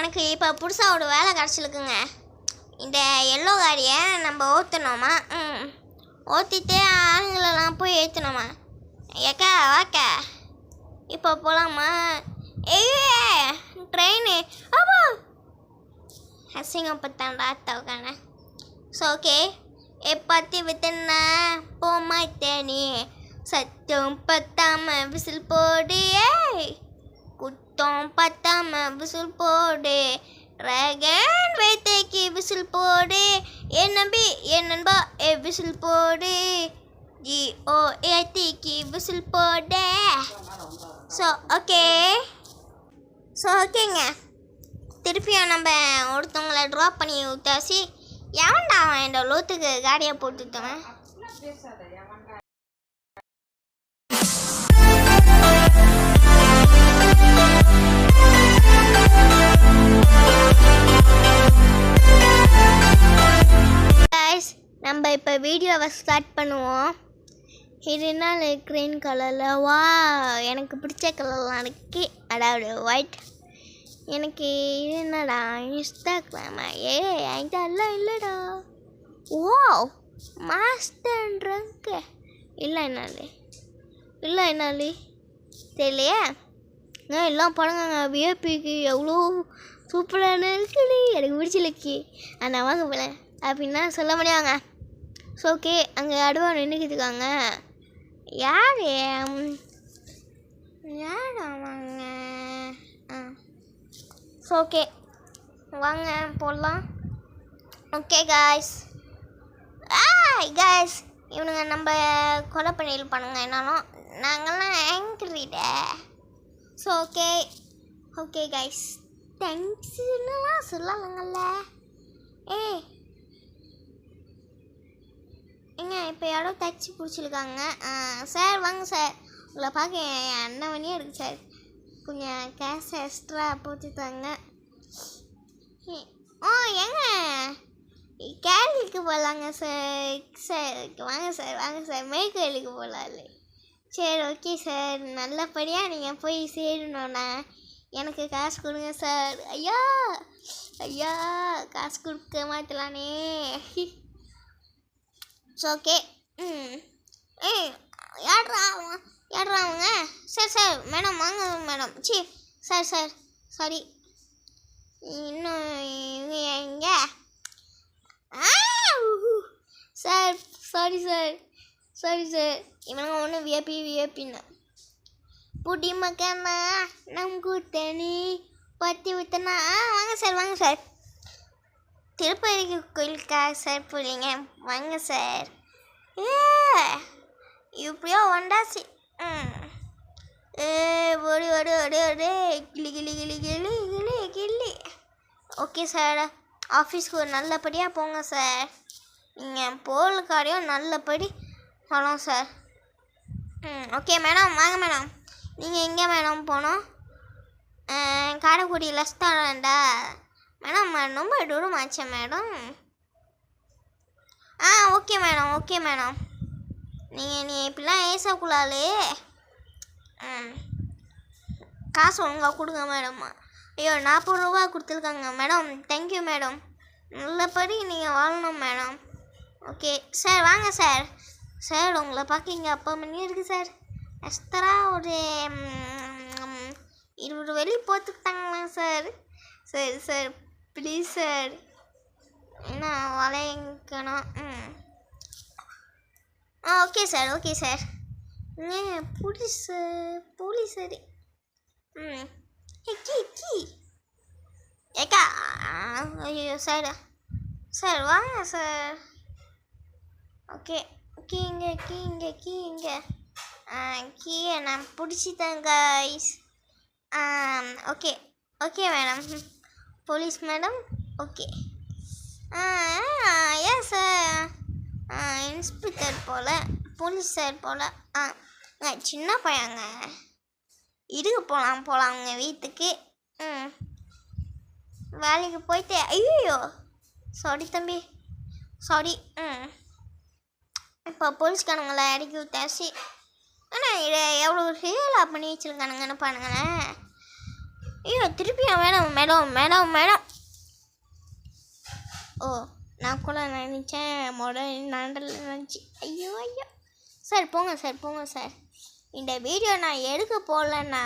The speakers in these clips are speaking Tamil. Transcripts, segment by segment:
எனக்கு இப்போ புதுசாக ஒரு வேலை கிடச்சிருக்குங்க. இந்த எல்லோ காரியை நம்ம ஓற்றணுமா? ஓற்றிட்டு ஆளுங்களெல்லாம் போய் ஏற்றணுமா? ஏக்கா வாக்கா இப்போ போகலாமா? ட்ரெயினு ஆமா அசிங்கப்பட்டான்டா தவக்கான. ஸோ ஓகே எப்பத்தி வித்தனா போமா தேனி சத்தம் பத்தாம விசில் போடு குத்தம் பத்தாம விசில் போடு ட்ராகன் வேட்டைக்கு விசில் போடு என் நம்பி என் நண்பா விசில் போடு GOATக்கு விசில் போடு. ஸோ ஓகேங்க திருப்பியும் நம்ம ஒருத்தவங்களை ட்ராப் பண்ணி விட்டாச்சு. எவன்டா அவன் இந்த லோத்துக்கு காடியை போட்டுட்டவன்? நம்ம இப்போ வீடியோவை ஸ்டார்ட் பண்ணுவோம். இது என்ன க்ரீன் கலரில் வா எனக்கு பிடிச்ச கலர்லாம் இருக்குது. அதாவது ஒயிட். எனக்கு இது என்னடா இன்ஸ்டாகிராமா? இதெல்லாம் இல்லைடா. ஓ மாஸ்டர்ன்றாங்க. இல்லை என்னாலே தெரியலையே. எல்லாம் படங்க விஐபிக்கு எவ்வளோ சூப்பரான இருக்குது. எனக்கு பிடிச்சிருக்கு. நான் வாங்க போல அப்படின்னா சொல்ல முடியாங்க. ஸோ ஓகே அங்கே அடுவா நின்றுக்கிட்டு இருக்காங்க. யார் வாங்க. ஸோ ஓகே வாங்க போடலாம். ஓகே காய்ஸ் இவனுங்க நம்ம கொலை பண்ணியிருப்பானுங்க. என்னாலும் நாங்கள்லாம் ஆங்கிரிட. ஸோ ஓகே காய்ஸ் தேங்க்ஸ்லாம் சொல்லலாங்கல்ல. ஏங்க இப்போ யாரோ டாக்ஸி பிடிச்சிருக்காங்க. சார் வாங்க சார், உங்களை பார்க்க என் அண்ணன் வழியாக இருக்குது சார். கொஞ்சம் கேஷ் எக்ஸ்ட்ரா போட்டுட்டாங்க. ஏங்க கேரளுக்கு போகலாங்க சார். வாங்க சார் மேற்கோயிலுக்கு போகலாம்ல. சரி ஓகே சார், நல்லபடியாக நீங்கள் போய் சேரணுண்ணா. எனக்கு காசு கொடுங்க சார். ஐயா காசு கொடுக்க மாட்டலானே. ஸோ ஓகே யார்ரா அவங்க? சார் மேடம் வாங்க மேடம். சார் சாரி இன்னும் எங்க சார்? சாரி சார் இவங்க ஒன்று விஐபின்னு புடி மக்கா நம் கூட்டணி பற்றி விட்டனா. வாங்க சார் திருப்பதி கோயிலுக்காக சார் போறீங்க. வாங்க சார். இப்படியோ ஒண்டாச்சு. ஓடி கிளி. ஓகே சார் ஆஃபீஸ்க்கு ஒரு நல்லபடியாக போங்க சார். நீங்கள் போல் காரியம் நல்லபடி போகலாம் சார். ஓகே மேடம் வாங்க மேடம். நீங்கள் எங்கே மேடம் போனோம்? காரைக்குடி ரெஸ்டாரண்டா மேடம்? ரொம்ப தூரம் ஆச்சு மேடம். ஓகே மேடம் நீ இப்படிலாம் ஏசக்கூடாது. காசு ஒழுங்காக கொடுங்க மேடம். ஐயோ 40 ரூபா கொடுத்துருக்காங்க மேடம். Thank you madam. நல்லபடி நீங்கள் வாழணும் மேடம். ஓகே சார் வாங்க சார் உங்களை பார்க்க இங்கே அப்பா மணி இருக்குது சார். எக்ஸ்ட்ரா ஒரு 20 வெளி போட்டுக்கிட்டாங்களா சார்? சார் ப்ளீஸ் சார் என்ன வளைக்கணும். ஓகே சார் போலீஸ் சரி. கீ ஏக்கா ஐயோ சார் வாங்க சார். ஓகே இங்கே கீயை நான் பிடிச்சிட்டேன் guys. Okay madam. Police madam okay. ஏன் சார் இன்ஸ்பெக்டர் போல் போலீஸ் சார் போல். சின்ன பையங்க இதுக்கு போகலாங்க வீட்டுக்கு. வேலைக்கு போயிட்டு ஐயோ சாரி தம்பி சாரி. இப்போ போலீஸ்காரங்களை இறக்கி விட்டாச்சு. ஆனால் இதை எவ்வளோ ஹேலாக பண்ணி வச்சுருக்கானுங்கன்னு பாருங்களேன். ஐயோ திருப்பியா மேடம் மேடம் மேடம் மேடம். ஓ நான் கூட நினச்சேன் நடல் நினச்சி. ஐயோ ஐயோ சார் போங்க சார் போங்க சார். இந்த வீடியோ நான் எடுக்க போகலன்னா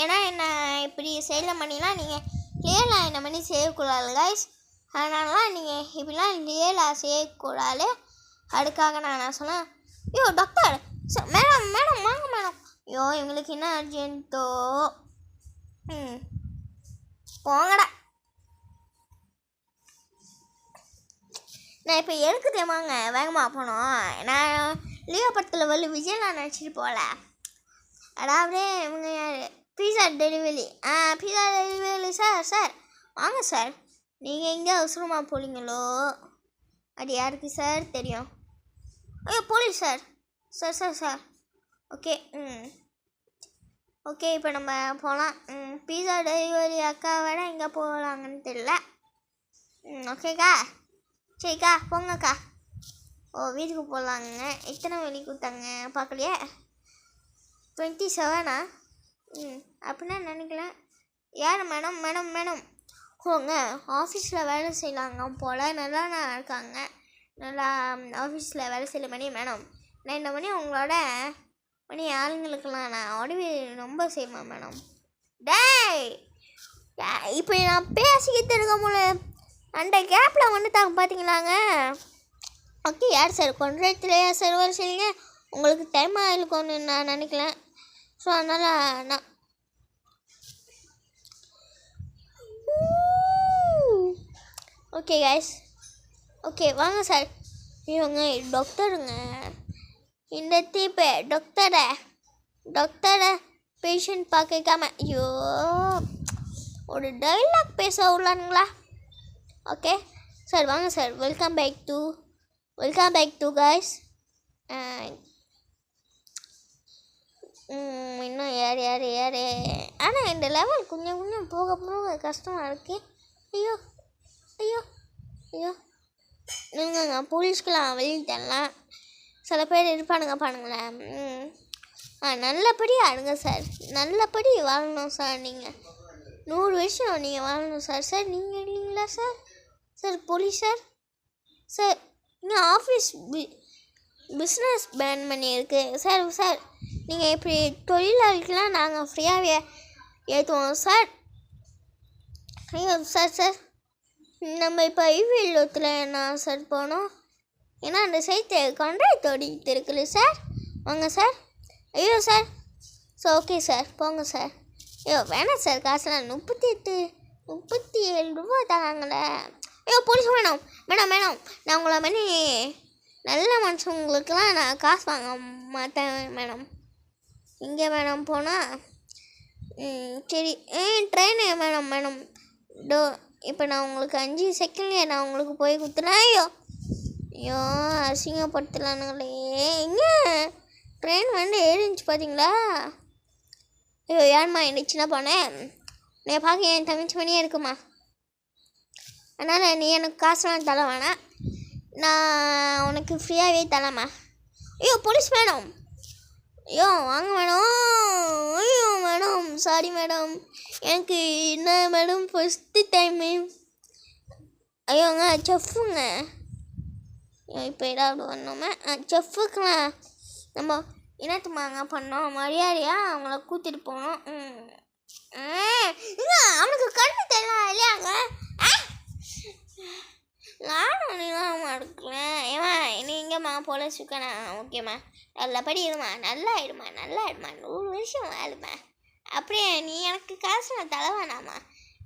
ஏன்னா என்ன இப்படி செயல் பண்ணிலாம் நீங்கள் ரியலாக என்ன பண்ணி செய்யக்கூடாது கைஸ். அதனாலலாம் நீங்கள் இப்படிலாம் ரியலாக செய்யக்கூடாது. அதுக்காக நான் சொன்னேன். ஐயோ டாக்டர் மேடம் மேடம் வாங்க மேடம். ஐயோ இவங்களுக்கு என்ன அர்ஜென்ட்டோ. போங்கடா. நான் இப்போ எதுக்கு தெரியுமாங்க வேகமாக போனோம். நான் லியோ படத்தில் விஜயலாம் நினச்சிட்டு போகல. அதாவது இவங்க யார் பீஸா டெலிவரி பீஸா டெலிவரி சார். சார் வாங்க சார். நீங்கள் எங்கே அவசரமாக போகிறீங்களோ அது யாருக்கு சார் தெரியும். ஐயோ police sir. Sir sir sir okay okay இப்போ நம்ம போகலாம். பீஸா டெலிவரி அக்கா விட எங்கே போகலாங்கன்னு தெரியல. ஓகேக்கா சரிக்கா போங்கக்கா. ஓ வீட்டுக்கு போகலாங்க. எத்தனை மணி கொடுத்தாங்க பார்க்கலையே. 27 அப்படின்னா நினைக்கலாம். யார் மேடம் மேடம் மேடம் போங்க ஆஃபீஸில் வேலை செய்யலாங்க போல். நல்லா இருக்காங்க. நல்லா ஆஃபீஸில் வேலை செய்யல மணி மேடம். நான் இந்த மணி உங்களோட மணி ஆளுங்களுக்கெல்லாம் நான் உடம்பு ரொம்ப செய்வேன் மேடம். டேய் இப்போ நான் பேசிக்கிட்டு இருக்க போல அந்த கேப்பில் வந்துட்டாங்க பார்த்தீங்களாங்க. ஓகே யார் சார் கொண்டாடத்துலையா சார் வர சொல்லிங்க. உங்களுக்கு டைம் ஆகிருக்கும்னு நான் நினைக்கல. ஸோ அதனால் நான் ஓகே கைஸ் ஓகே வாங்க சார். இவங்க டாக்டருங்க. இந்த தீப்பை டாக்டரை பேஷண்ட் பார்க்காம ஐயோ ஒரு டைலாக் பேச விடலானுங்களா. ஓகே சார் வாங்க சார். Welcome back to guys. இன்னும் யார் ஆனால் இந்த லெவல் கொஞ்சம் போக கஷ்டமாக இருக்குது. ஐயோ ஐயோ ஐயோ இல்லைங்க போலீஸ்க்கெலாம் வெளியே தரலாம். சில பேர் பாருங்களேன். நல்லபடி ஆடுங்க சார். நல்லபடி வாழணும் சார். நீங்கள் 100 வருஷம் நீங்கள் வாழணும் சார். சார் நீங்கள் இல்லைங்களா sir. Sir police sir. Sir இங்கே ஆஃபீஸ் பிஸ்னஸ் பேன் பண்ணியிருக்கு சார். சார் நீங்கள் இப்படி தொழிலாளிக்கெலாம் நாங்கள் ஃப்ரீயாகவே ஏற்றுவோம் சார். ஐயோ சார் நம்ம இப்போ ஐவியத்தில் என்ன சார் போனோம். ஏன்னா அந்த சைட்டு கான்ட்ராக்ட் ஓடிக்கிட்டு இருக்குல்ல சார். வாங்க சார். ஐயோ சார் ஸோ ஓகே சார் போங்க சார். ஐயோ வேணாம் சார் காசுலாம் 37 ரூபா தராங்களே. ஐயோ போலீஸ் மேடம் நான் உங்களை பண்ணி நல்ல மனுஷங்களுக்கெல்லாம் நான் காசு வாங்க மாட்டேன் மேடம். இங்கே மேடம் போனால் சரி ட்ரெயின் மேடம் இப்போ நான் உங்களுக்கு 5 செகண்ட்லேயே நான் உங்களுக்கு போய் கொடுத்துறேன். ஐயோ அசிங்கப்படுத்தலானுங்களே. எங்கே ட்ரெயின் ஏறிச்சு பார்த்தீங்களா. ஐயோ யாரும்மா என்னச்சுன்னா போனேன். நீ பார்க்க என் தங்கச்சி மணியே இருக்குமா. அதனால் நீ எனக்கு காசுலாம் தர வேணாம். நான் உனக்கு ஃப்ரீயாகவே தரேம்மா. ஐயோ போலீஸ் மேடம். ஐயோ வாங்க மேடம். ஐயோ மேடம் சாரி மேடம். எனக்கு என்ன மேடம் ஃபஸ்ட்டு டைமு. ஐயோங்க செஃப்புங்க. இப்போ ஏதாவது பண்ணோமே செஃப்புக்குலாம் நம்ம என்னத்துமாங்க பண்ணோம் மரியாதையாக அவங்கள கூட்டிகிட்டு போனோம். அவனுக்கு கண்ணு தெரியலாம் இல்லையாங்க. நானும் நீளாமல் எடுக்கிறேன். ஏம்மா நீங்கம்மா போலீஸ் இருக்கண்ணா. ஓகேம்மா நல்லபடி இருமா. நல்லா ஆயிடுமா 100 வருஷம் வாழுமா. அப்படியே நீ எனக்கு காசு நான் தர வேணாம்மா.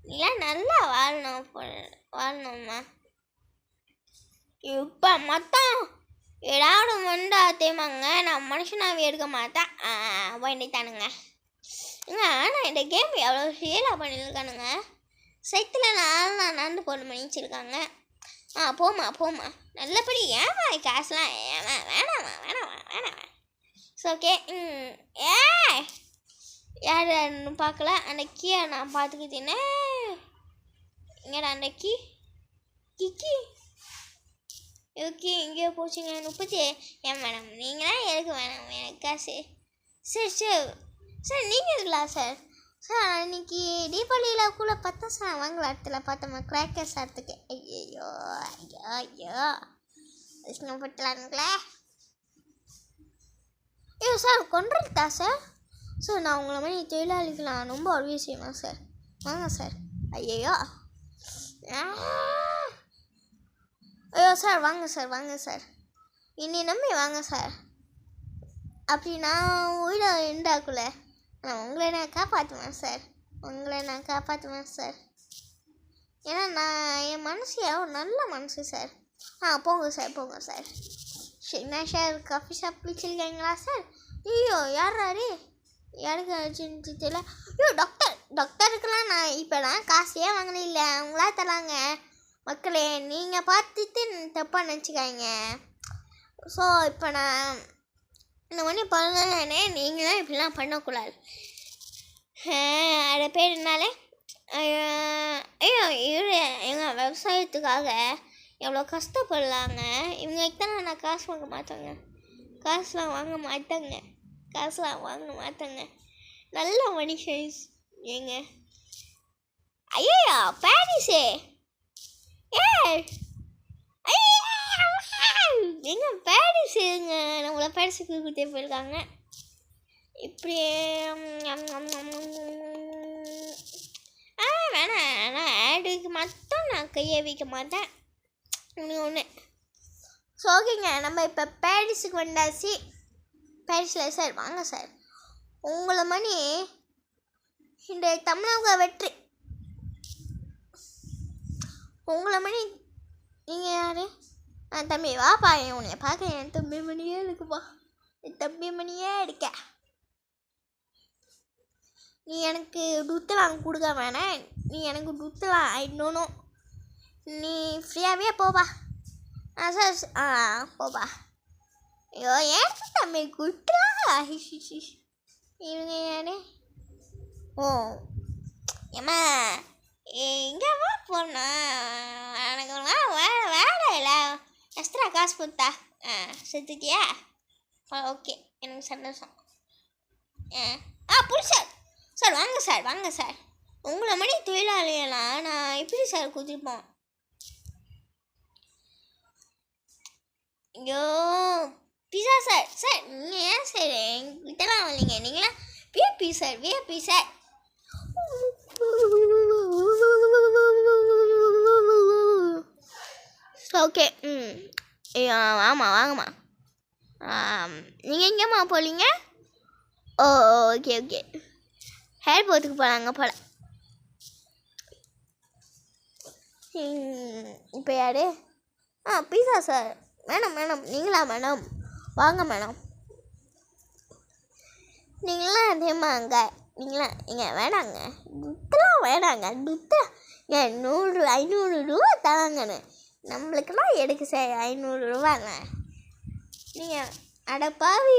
நீலாம் நல்லா வாழணும்மா. இப்போ மொத்தம் ஏதாவது வந்தா தேமாங்க நான் மனுஷனாகவே எடுக்க மாட்டேன். வேண்டித்தானுங்க ஆனால் இந்த கேம் எவ்வளோ ரியலாக பண்ணியிருக்கானுங்க. சைத்தில் நான் நடந்து போட மன்னிச்சிருக்காங்க. போமா நல்லபடி ஏமா காசுலாம் வேணாமா. ஸோ ஓகே யாருன்னு பார்க்கல. அந்த கீயை நான் பார்த்துக்கிட்டேனே. இங்கடா அந்த கீ ஓகே எங்கேயோ போச்சுங்க. 30 ஏன் மேடம் நீங்களாம் எதுக்கு வேணாம் எனக்கு காசு. சரி சார் நீங்கள் இருக்கலாம் சார். சார் அன்றைக்கி தீபாவளியில் கூட பார்த்தா சார் வாங்கல இடத்துல பார்த்தோம்மா கிராக்கர்ஸ் ஆடுறதுக்கு. ஐயோ ஐயோ ஐயோ விஷ்ணுப்பட்டலானுங்களே. ஐயோ சார் கொண்டுட்டா சார். சார் நான் உங்களை மாதிரி தொழிலாளிக்கு நான் ரொம்ப உதவி செய்வேன் சார். வாங்க சார். ஐயோ ஐயோ சார் வாங்க சார் வாங்க சார். என்னை நம்பி வாங்க சார். அப்படி நான் உயிரை இருந்தாக்குள்ள உங்களை நான் காப்பாற்றுவேன் சார். உங்களை நான் காப்பாற்றுவேன் சார். ஏன்னா நான் என் மனசு நல்ல மனசு சார். போங்க சார் போங்க சார். என்ன சார் காஃபி ஷாப் பிடிச்சிருக்கீங்களா சார்? ஐயோ யாராரு யாருக்கு ஆச்சுன்னு தெரியல. ஐயோ டாக்டருக்கெல்லாம் நான் இப்போலாம் காசையே வாங்கினே இல்லை, அவங்களா தராங்க. மக்களே நீங்கள் பார்த்துட்டு தப்பாக நினச்சிக்காங்க. ஸோ இப்போ நான் இந்த மாதிரி பண்ணலனே நீங்களும் இப்படிலாம் பண்ணக்கூடாது. அது பேர் என்னாலே ஐயோ இவர் எங்கள் விவசாயத்துக்காக எவ்வளோ கஷ்டப்படலாங்க. இவங்களுக்கு தான் நான் காசு வாங்க மாட்டேங்க. காசுலாம் வாங்க மாட்டேங்க. நல்ல மனுஷன் ஏங்க. ஐயோ பாரிஸே எங்க பாரிஸுங்க நம்மளை பாரிஸுக்கு கொடுத்தே போயிருக்காங்க. இப்படியே வேணாம். ஆனால் ஆடுக்கு மட்டும் நான் கையை வைக்க மாட்டேன். ஒன்று ஸோ ஓகேங்க. நம்ம இப்போ பாரிஸுக்கு வந்தாச்சு. பாரிஸில் சார் வாங்க சார். உங்களை மணி இந்த தமிழக வெற்றி. உங்களை மணி நீங்கள் யார்? தம்பி வாப்பா, உன்னைய பார்க்க என் தம்பி மணியே இருக்குப்பா. என் தம்பி மணியே இருக்க. நீ எனக்கு துத்தலாம் கொடுக்க வேணாம். நீ எனக்கு துத்தலாம் ஆயிடணும். நீ ஃப்ரீயாகவே போப்பா. சார் போப்பா. ஐயோ ஏன் தம்பி குட்டலாம். இவங்க யாரு? ஓ ஏம்மா எங்கேம்மா போனா? எனக்கு வேலை இல்லை. எக்ஸ்ட்ரா காசு கொடுத்தா செத்துட்டியா? ஓகே எனக்கு சந்தோஷம். புரிசார் சார் வாங்க சார். உங்களை மாதிரி தொழிலாளியெல்லாம் நான் எப்படி சார் கொடுத்துருப்போம்? ஐயோ பிஸா சார் நீங்கள் ஏன் சார் எங்கிட்டலாம் வரலீங்க? நீங்களாம் விஐபி சார். ஓகே ஆமாம் வாங்கம்மா. நீங்கள் எங்கேம்மா போகலீங்க? ஓகே ஏர்போர்ட்டுக்கு போகலாங்க போல. இப்போ யார்? Pizza sir. மேடம் நீங்களா மேடம்? வாங்க மேடம். நீங்களாம் அதேமாங்க. நீங்களாம் இங்கே வேணாங்க. துத்தெல்லாம் வேணாங்க. ஏன் 500 ரூபா தராங்கன்னு நம்மளுக்கெல்லாம் எடுக்க சார் 500 ரூபாங்க. நீங்கள் அடப்பாவி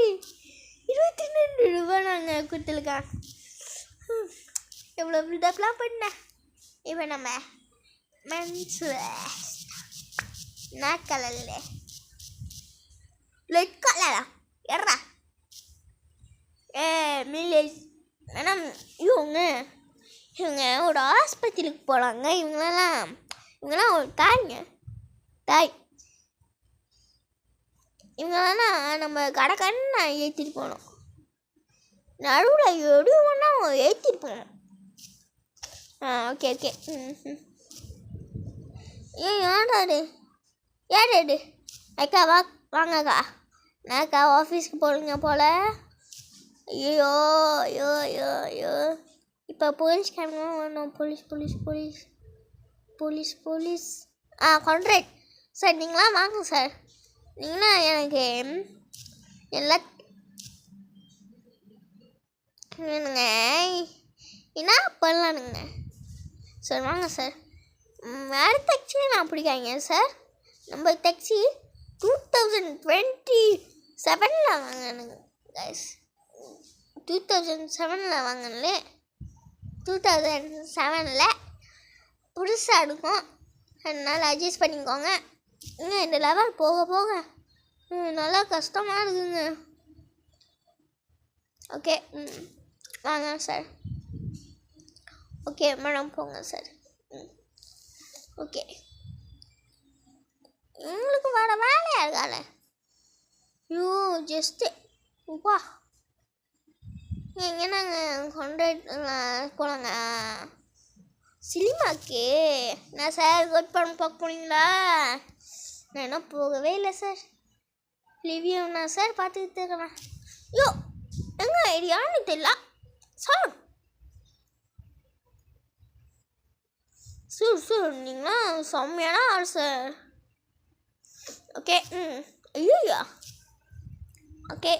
22 ரூபா நாங்கள் கொடுத்துருக்கேன். எவ்வளோ பில்டப்லாம் பண்ணேன். இப்போ நம்ம மென்ஸு என்ன கலரில் ரெட் கலரா எறா மில்லேஜ் மேடம். இவங்க ஒரு ஆஸ்பத்திரிக்கு போகலாங்க. இவங்கெல்லாம் ஒரு தாய். இவங்கெல்லாம் நம்ம கடைக்கன்னு ஏற்றிட்டு போனோம். நடுவில் எதுவும்னா ஏற்றிட்டு போனோம். ஓகே ஏடாடு அக்கா வாங்கக்கா. நாக்கா ஆஃபீஸ்க்கு போடுங்க போல். ஐயோ இப்போ போலீஸ் கேமரா வரணும். Police contract sir. நீங்களாம் வாங்க சார். நீங்களாம் எனக்கு எல்லா வேணுங்க. என்ன பண்ணலானுங்க சார்? வாங்க சார். வேறு டாக்ஸி நான் பிடிக்காங்க சார். நம்ம டாக்ஸி 2027 வாங்கணுங்க கைஸ். 2007 வாங்கினே. 2007 புதுசாக இருக்கும். அதனால் அட்ஜஸ்ட் பண்ணிக்கோங்க. இன்னும் இந்த லெவல் போக நல்லா கஷ்டமாக இருக்குங்க. ஓகே வாங்க சார். ஓகே மேடம் போங்க சார். ஓகே உங்களுக்கு வேறு வேலையா இருக்கால? ஐயோ ஜஸ்ட்டு வா எங்கே நாங்கள் போலாங்க சினிமாக்கு. நான் சார் கோட் படம் பார்க்க போனீங்களா? நான் என்ன போகவே இல்லை சார். லிவியோண்ணா சார் பார்த்துக்கிட்டு இருக்கிறேன். ஐயோ எங்க ஐடியான்னு தெரியல சார். சார் நீங்களா செம்மையான ஆள் சார். ஓகே ஐயோயா ஓகே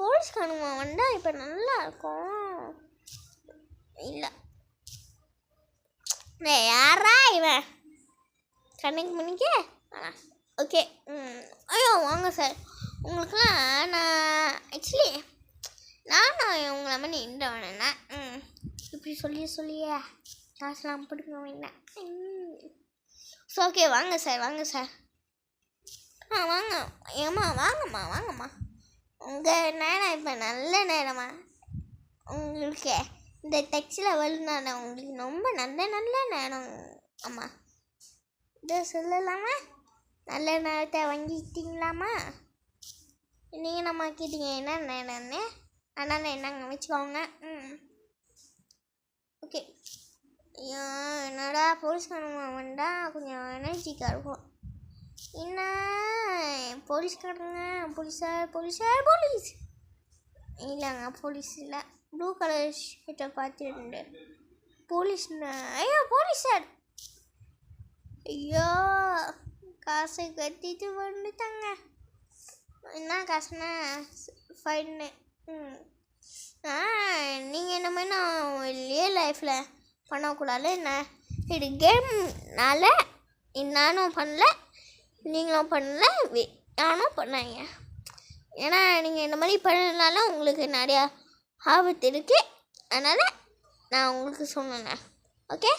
போலீஸ்காரங்க வந்தால் இப்போ நல்லா இருக்கும். இல்லை யாரா இவன் கண்ணுக்கு மணிக்க ஓகே ஐயோ வாங்க சார். உங்களுக்குலாம் நான் ஆக்சுவலி நானும் உங்களை மாதிரி நின்ற வேணா இப்படி சொல்லியே காசுலாம் பிடிக்க வேண்டாம். ஸோ ஓகே வாங்க சார் வாங்க சார். வாங்க ஏம்மா வாங்கம்மா. உங்கள் நேரம் இப்போ நல்ல நேரமா உங்களுக்கு இந்த டெக்ஸ்டில் வருதுனால உங்களுக்கு ரொம்ப நல்ல நேரம். ஆமாம் இதை சொல்லலாமா? நல்ல நேரத்தை வாங்கிக்கிட்டீங்களாம்மா? நீங்கள் நம்ம கேட்டீங்க என்ன நேரம்னு, அதனால் என்னங்க வச்சுக்கோங்க. ஓகே என்னடா போலீஸ்காரங்க வந்தால் கொஞ்சம் எனர்ஜிக்காக இருக்கும். என்ன போலீஸ்காரங்க போலீஸ் இல்லைங்க போலீஸ் இல்லை ப்ளூ கலர் ஷர்ட்டை பார்த்துட்டு போலீஸ்ண்ணா. ஐயோ போலீஸ் சார். ஐயோ காசை கட்டிட்டு வந்துட்டாங்க. என்ன காசுண்ணா? ஃபைன்னு. நீங்கள் என்ன மாதிரி நான் ரியல் லைஃப்பில் பண்ணக்கூடாது என்ன? இது கேம்னால நானும் பண்ணல நீங்களும் பண்ணல நானும் பண்ணாங்க. ஏன்னா நீங்கள் இந்த மாதிரி பண்ணனால உங்களுக்கு நிறையா ஆபத்து இருக்குது. அதனால் நான் உங்களுக்கு சொன்னேன். ஓகே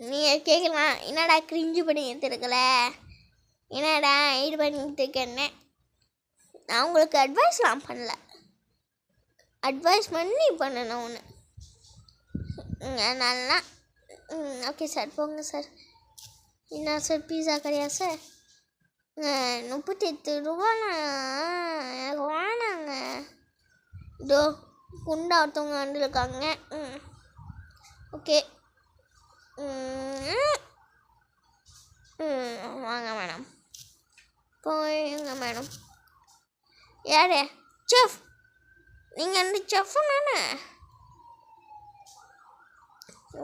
நீங்கள் கேட்கலாம் என்னடா கிரிஞ்சு பண்ணிக்கிட்டு இருக்கல, என்னடா இது பண்ணிக்கிட்டு இருக்கேன்னு. நான் உங்களுக்கு அட்வைஸ்லாம் பண்ணல, அட்வைஸ் பண்ணி பண்ணணும் ஒன்று. நல்லா ஓகே சார் போங்க சார். என்ன சார் பீஸா கிடையாது சார்? 38 ரூபாண்ணா எனக்கு வேணாங்க. இதோ குண்டா ஒருத்தவங்க வந்துருக்காங்க. ஓகே வாங்க மேடம் போயுங்க மேடம். யார் செஃப்? நீங்கள் அந்த செஃப்பு தானே?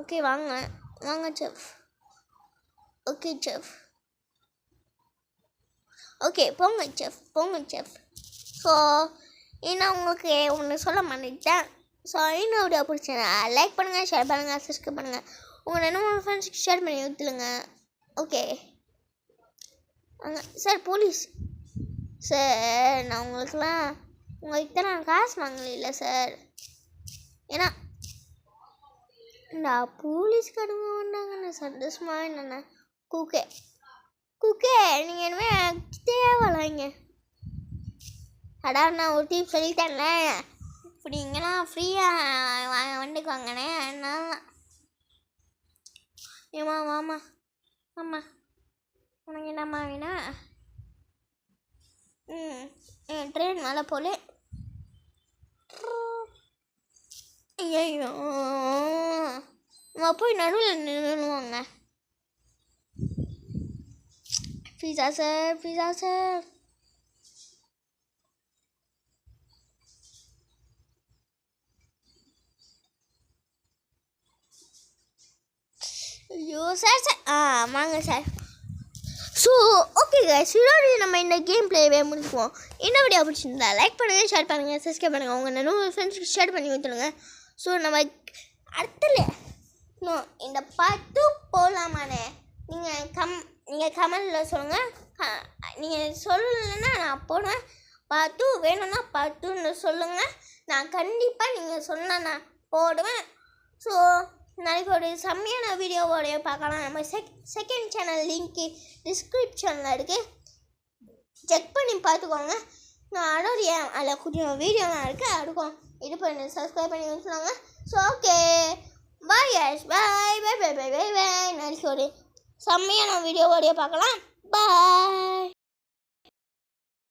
ஓகே வாங்க செஃப். ஓகே செஃப் ஓகே போங்க செஃப். ஸோ இன்னும் உங்களுக்கு ஒன்று சொல்ல மாட்டேன். ஸோ இன்னும் வீடியோ பிடிச்சேன்னா லைக் பண்ணுங்கள், ஷேர் பண்ணுங்கள், சப்ஸ்கிரைப் பண்ணுங்கள். உங்கள் இன்னும் ஃப்ரெண்ட்ஸுக்கு ஷேர் பண்ணி ஊற்றுலுங்க. ஓகே வாங்க சார். போலீஸ் சார் நான் உங்களுக்குலாம் உங்கள்கிட்ட நான் காசு வாங்கல சார். ஏன்னா நான் போலீஸ்காரங்க வந்தாங்கண்ணா சந்தோஷமா என்னண்ணா. குக்கே நீங்கள் இனிமேல் தேவைங்க. அடா நான் ஒரு டீப் சொல்லிட்டேன்ல, இப்படி இங்கெல்லாம் ஃப்ரீயாக வந்துக்குவாங்கண்ணே. அதனால ஏம்மா வாம்மா உனக்கு என்னம்மா வேணா? ட்ரெயின் மேலே போல. ஐயோ நம்ம போய் நடுவில் நின்றுவாங்க. பீஸா சார். ஐயோ சார் வாங்க சார். ஸோ ஓகே கைஸ், இதோட நம்ம இந்த கேம் பிளேவே முடிச்சுக்குவோம். என்ன வீடியோ பிடிச்சிருந்தா லைக் பண்ணுங்கள், ஷேர் பண்ணுங்கள், சப்ஸ்கிரைப் பண்ணுங்கள். உங்கள் இன்னும் ஃப்ரெண்ட்ஸ்க்கு ஷேர் பண்ணி கொடுத்துருங்க. ஸோ நம்ம அடுத்துல இந்த பார்த்து போகலாமானே நீங்கள் கமெண்டில் சொல்லுங்கள். நீங்கள் சொல்லலைன்னா நான் போடுவேன். பார்த்து வேணும்னா பார்த்துன்னு சொல்லுங்கள். நான் கண்டிப்பாக நீங்கள் சொன்னால் நான் போடுவேன். ஸோ நாளைக்கு ஒரு செம்மையான வீடியோவோடைய பார்க்கலாம். நம்ம செகண்ட் சேனல் லிங்க்கு டிஸ்கிரிப்ஷனில் இருக்குது, செக் பண்ணி பார்த்துக்கோங்க. நானும் ஒரு அதில் கொஞ்சம் வீடியோலாம் இருக்குது அதுக்கும் இது பண்ணி சப்ஸ்கிரைப் பண்ணி வச்சுருவாங்க. ஸோ ஓகே பாய் கேஸ், பாய் பாய் பாய் பாய் பாய் பாய். நாளைக்கு ஒரு செம்மையான வீடியோவோடைய பார்க்கலாம். பாய்.